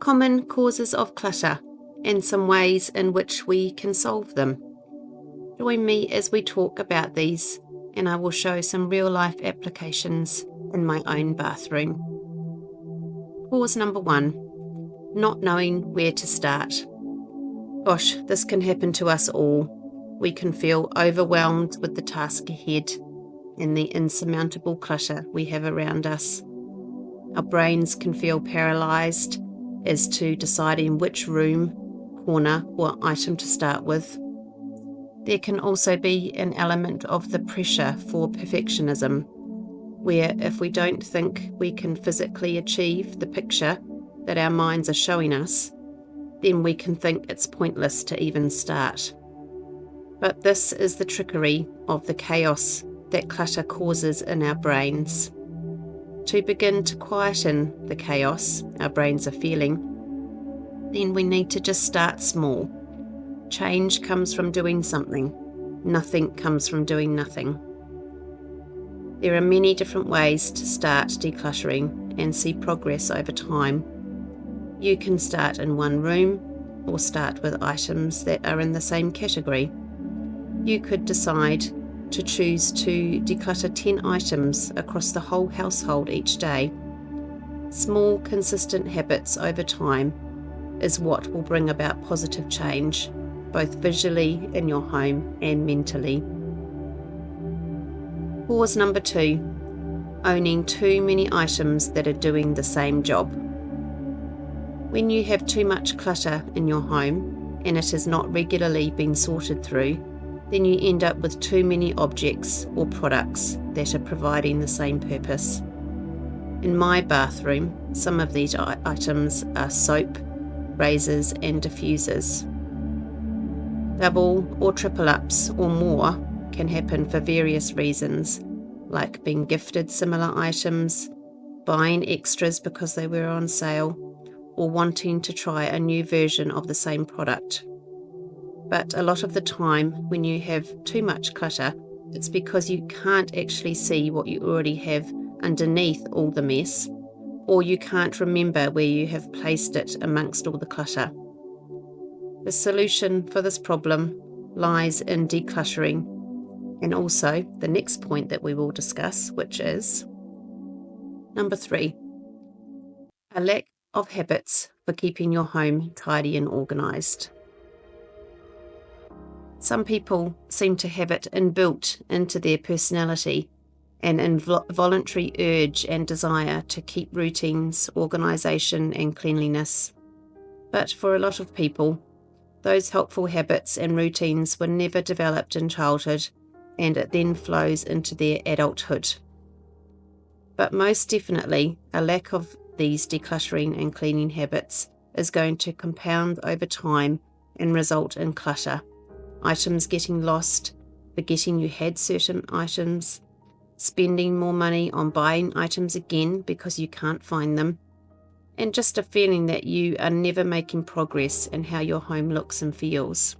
Common causes of clutter and some ways in which we can solve them. Join me as we talk about these, and I will show some real-life applications in my own bathroom. Cause number 1, not knowing where to start. Gosh, this can happen to us all. We can feel overwhelmed with the task ahead and the insurmountable clutter we have around us. Our brains can feel paralysed as to deciding which room, corner, or item to start with. There can also be an element of the pressure for perfectionism, where if we don't think we can physically achieve the picture that our minds are showing us, then we can think it's pointless to even start. But this is the trickery of the chaos that clutter causes in our brains. To begin to quieten the chaos our brains are feeling, then we need to just start small. Change comes from doing something. Nothing comes from doing nothing. There are many different ways to start decluttering and see progress over time. You can start in one room or start with items that are in the same category. You could decide to choose to declutter 10 items across the whole household each day. Small, consistent habits over time is what will bring about positive change, both visually in your home and mentally. Cause number 2, owning too many items that are doing the same job. When you have too much clutter in your home and it has not regularly been sorted through, then you end up with too many objects or products that are providing the same purpose. In my bathroom, some of these items are soap, razors and diffusers. Double or triple ups or more can happen for various reasons, like being gifted similar items, buying extras because they were on sale, or wanting to try a new version of the same product. But a lot of the time, when you have too much clutter, it's because you can't actually see what you already have underneath all the mess, or you can't remember where you have placed it amongst all the clutter. The solution for this problem lies in decluttering, and also the next point that we will discuss, which is number 3, a lack of habits for keeping your home tidy and organised. Some people seem to have it inbuilt into their personality, an involuntary urge and desire to keep routines, organisation and cleanliness. But for a lot of people, those helpful habits and routines were never developed in childhood, and it then flows into their adulthood. But most definitely, a lack of these decluttering and cleaning habits is going to compound over time and result in clutter. Items getting lost, forgetting you had certain items, spending more money on buying items again because you can't find them, and just a feeling that you are never making progress in how your home looks and feels.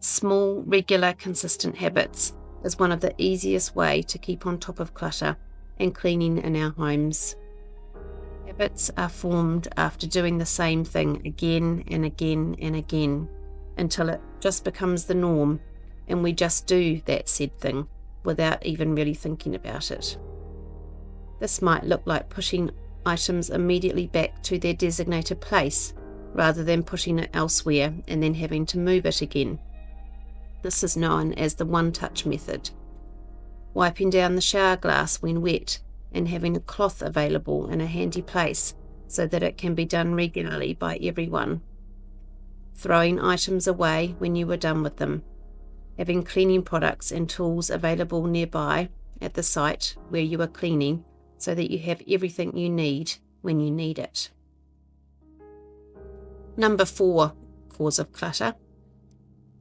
Small, regular, consistent habits is one of the easiest ways to keep on top of clutter and cleaning in our homes. Habits are formed after doing the same thing again and again and again, until it just becomes the norm and we just do that said thing without even really thinking about it. This might look like putting items immediately back to their designated place rather than putting it elsewhere and then having to move it again. This is known as the one-touch method. Wiping down the shower glass when wet and having a cloth available in a handy place so that it can be done regularly by everyone. Throwing items away when you are done with them. Having cleaning products and tools available nearby at the site where you are cleaning so that you have everything you need when you need it. Number 4 cause of clutter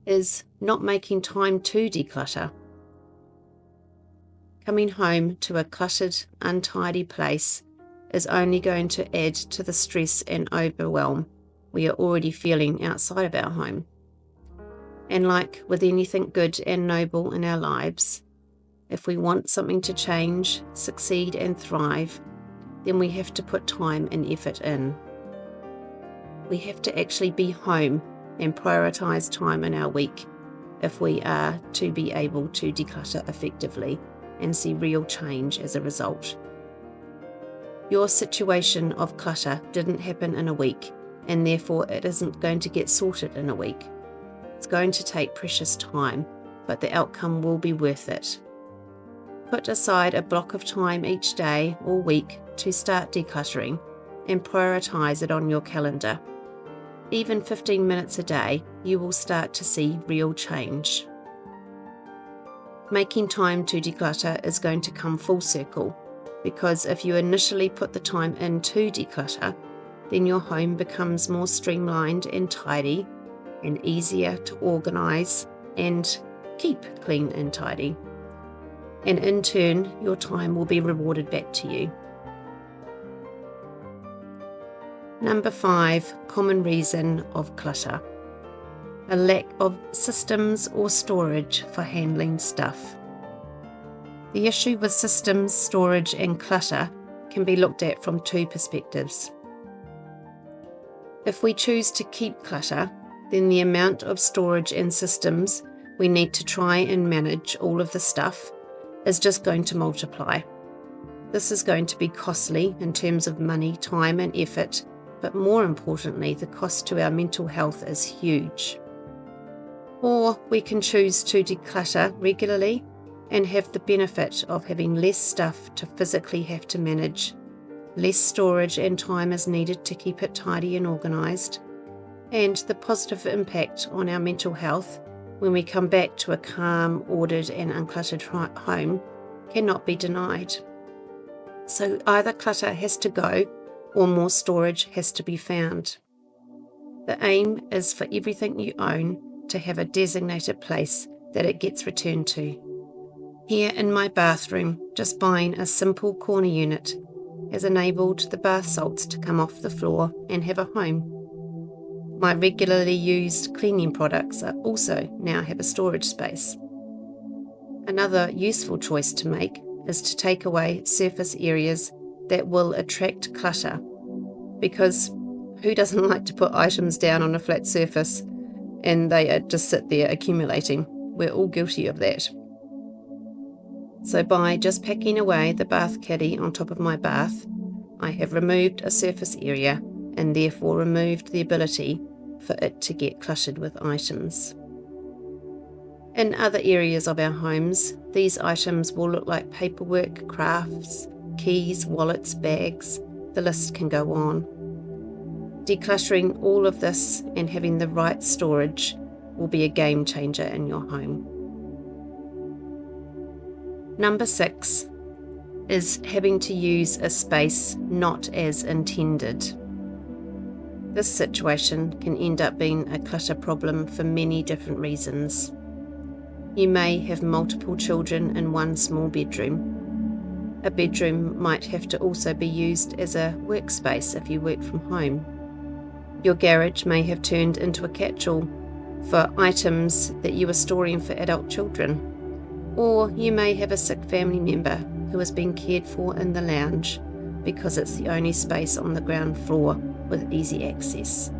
is not making time to declutter. Coming home to a cluttered, untidy place is only going to add to the stress and overwhelm we are already feeling outside of our home. And like with anything good and noble in our lives, if we want something to change, succeed and thrive, then we have to put time and effort in. We have to actually be home and prioritise time in our week if we are to be able to declutter effectively and see real change as a result. Your situation of clutter didn't happen in a week, and therefore it isn't going to get sorted in a week. It's going to take precious time, but the outcome will be worth it. Put aside a block of time each day or week to start decluttering and prioritise it on your calendar. Even 15 minutes a day, you will start to see real change. Making time to declutter is going to come full circle, because if you initially put the time in to declutter, then your home becomes more streamlined and tidy and easier to organise and keep clean and tidy. And in turn, your time will be rewarded back to you. Number 5, common reason of clutter. A lack of systems or storage for handling stuff. The issue with systems, storage and clutter can be looked at from 2 perspectives. If we choose to keep clutter, then the amount of storage and systems we need to try and manage all of the stuff is just going to multiply. This is going to be costly in terms of money, time and effort, but more importantly, the cost to our mental health is huge. Or we can choose to declutter regularly and have the benefit of having less stuff to physically have to manage, less storage and time is needed to keep it tidy and organised, and the positive impact on our mental health when we come back to a calm, ordered and uncluttered home cannot be denied. So either clutter has to go or more storage has to be found. The aim is for everything you own to have a designated place that it gets returned to. Here in my bathroom, just buying a simple corner unit has enabled the bath salts to come off the floor and have a home. My regularly used cleaning products also now have a storage space. Another useful choice to make is to take away surface areas that will attract clutter, because who doesn't like to put items down on a flat surface and they just sit there accumulating? We're all guilty of that. So by just packing away the bath caddy on top of my bath, I have removed a surface area and therefore removed the ability for it to get cluttered with items. In other areas of our homes, these items will look like paperwork, crafts, keys, wallets, bags. The list can go on. Decluttering all of this and having the right storage will be a game changer in your home. Number 6 is having to use a space not as intended. This situation can end up being a clutter problem for many different reasons. You may have multiple children in one small bedroom. A bedroom might have to also be used as a workspace if you work from home. Your garage may have turned into a catch-all for items that you are storing for adult children. Or you may have a sick family member who is being cared for in the lounge because it's the only space on the ground floor with easy access.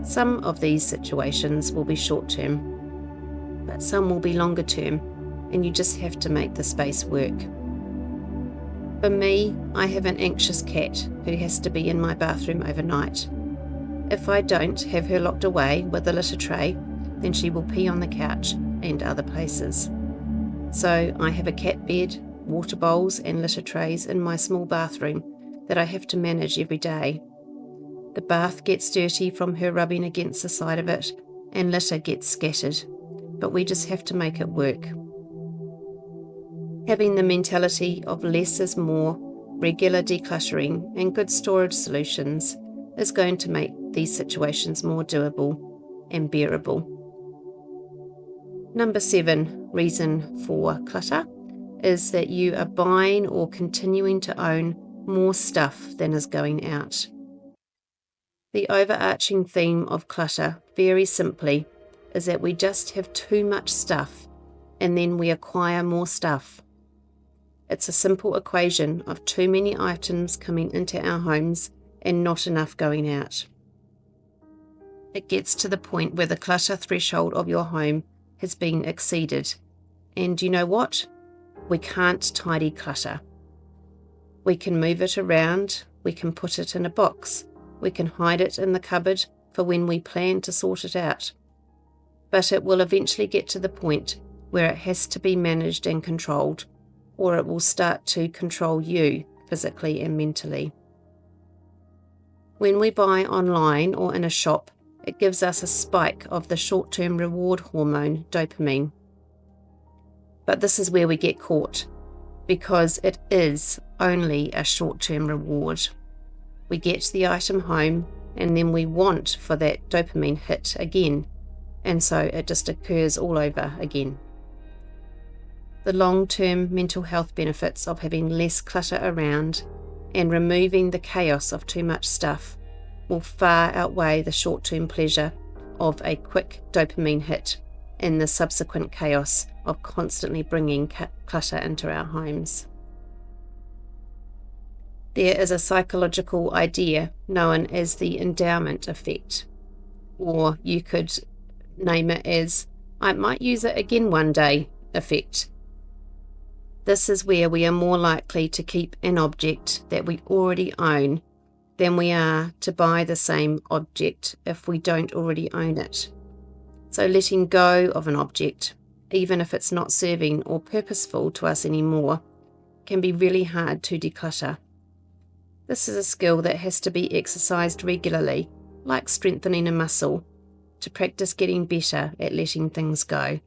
Some of these situations will be short-term, but some will be longer term, and you just have to make the space work. For me, I have an anxious cat who has to be in my bathroom overnight. If I don't have her locked away with a litter tray, then she will pee on the couch and other places. So I have a cat bed, water bowls and litter trays in my small bathroom that I have to manage every day. The bath gets dirty from her rubbing against the side of it, and litter gets scattered, but we just have to make it work. Having the mentality of less is more, regular decluttering and good storage solutions is going to make these situations more doable and bearable. Number 7 reason for clutter is that you are buying or continuing to own more stuff than is going out. The overarching theme of clutter, very simply, is that we just have too much stuff and then we acquire more stuff. It's a simple equation of too many items coming into our homes and not enough going out. it gets to the point where the clutter threshold of your home has been exceeded. And you know what? We can't tidy clutter. We can move it around, we can put it in a box, we can hide it in the cupboard for when we plan to sort it out. But it will eventually get to the point where it has to be managed and controlled, or it will start to control you physically and mentally. When we buy online or in a shop, it gives us a spike of the short-term reward hormone dopamine. But this is where we get caught, because it is only a short-term reward. We get the item home and then we want for that dopamine hit again, and so it just occurs all over again. The long-term mental health benefits of having less clutter around and removing the chaos of too much stuff will far outweigh the short-term pleasure of a quick dopamine hit and the subsequent chaos of constantly bringing clutter into our homes. There is a psychological idea known as the endowment effect, or you could name it as "I might use it again one day" effect. This is where we are more likely to keep an object that we already own than we are to buy the same object if we don't already own it. So letting go of an object, even if it's not serving or purposeful to us anymore, can be really hard to declutter. This is a skill that has to be exercised regularly, like strengthening a muscle, to practice getting better at letting things go.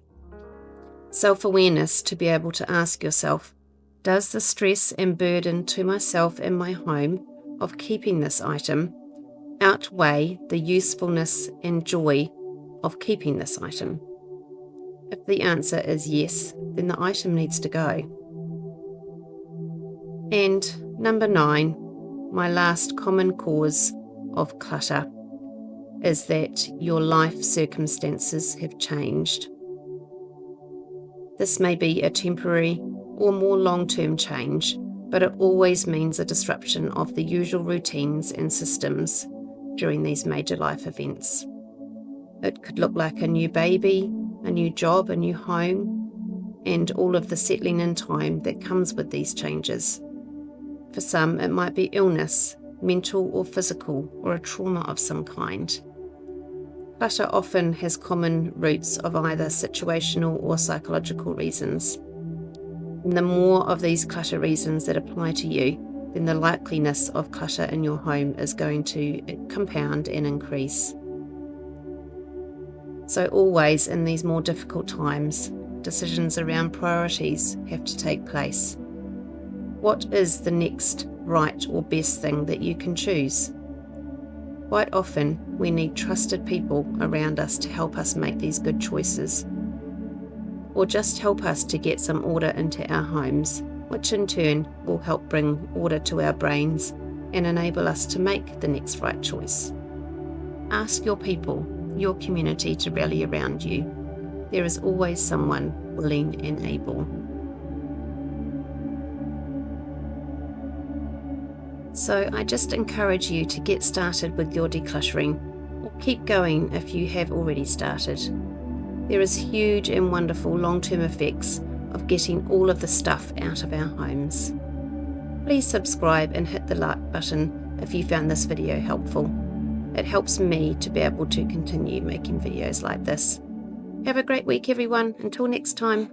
Self-awareness to be able to ask yourself, does the stress and burden to myself and my home of keeping this item outweigh the usefulness and joy of keeping this item? If the answer is yes, then the item needs to go. And number 9, my last common cause of clutter is that your life circumstances have changed. This may be a temporary or more long-term change, but it always means a disruption of the usual routines and systems during these major life events. It could look like a new baby, a new job, a new home, and all of the settling in time that comes with these changes. For some, it might be illness, mental or physical, or a trauma of some kind. Clutter often has common roots of either situational or psychological reasons. And the more of these clutter reasons that apply to you, then the likeliness of clutter in your home is going to compound and increase. So always in these more difficult times, decisions around priorities have to take place. What is the next right or best thing that you can choose? Quite often, we need trusted people around us to help us make these good choices, or just help us to get some order into our homes, which in turn will help bring order to our brains and enable us to make the next right choice. Ask your people, your community to rally around you. There is always someone willing and able. So I just encourage you to get started with your decluttering, or keep going if you have already started. There is huge and wonderful long-term effects of getting all of the stuff out of our homes. Please subscribe and hit the like button if you found this video helpful. It helps me to be able to continue making videos like this. Have a great week, everyone. Until next time.